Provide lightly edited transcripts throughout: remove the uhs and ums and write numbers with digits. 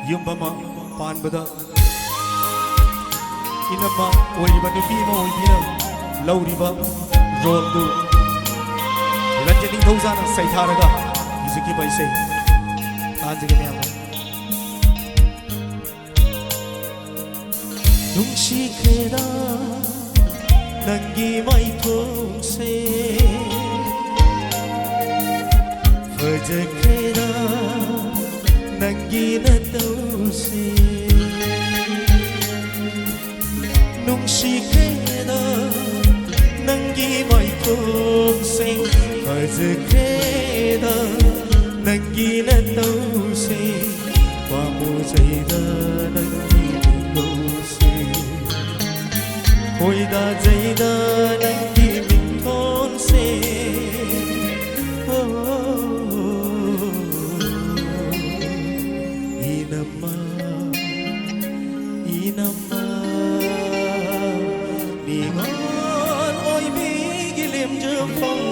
Yumbama Panbada Inama Oiba Nupima Oibina Lauriba Roldu Ranjani Dozana Saitaraga Izuki by say Tanzania Nungshi Keda Nangi Mai Tongse Faja Keda Nangi Natose Nungshi Keda Nangi Mai Tongse Faja Keda Nangi Natose Wamu Zaida Nangi Natose Hoida Zaida Nangi Natose Inama Ningon oi bigilem jepong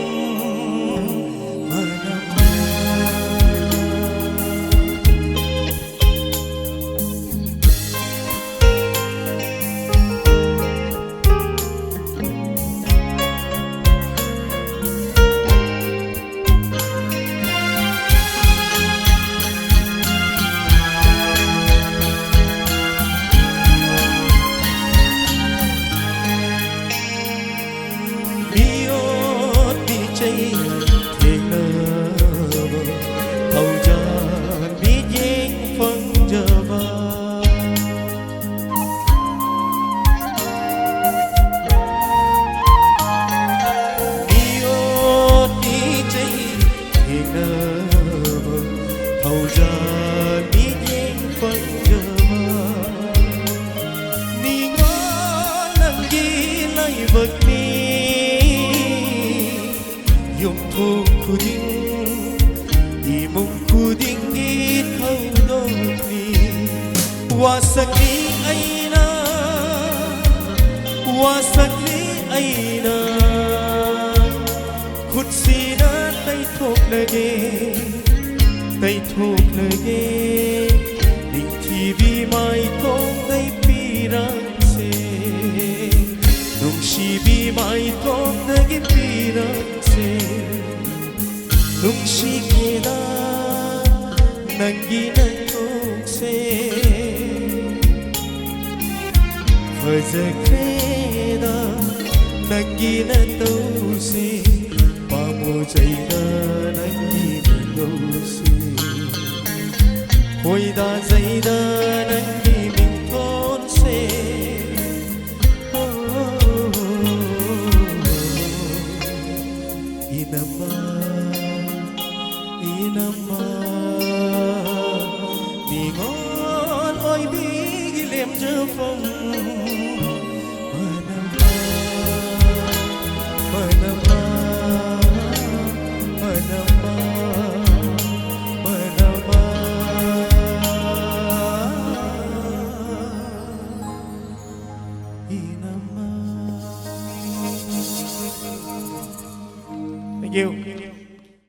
Yung thùng kuding imong kuding ithawdot ni wasakli aina khudsina tay thok lage ding TV mai kong tay pirang se nung shibi mai kong nagi pirang Nungshi Keda Nangi Natose Faja Keda Nangi Natose Pamu Zaida Nangi Natose Hoida Zaida Nangi Natose Inama Ningon oi bigilem jepong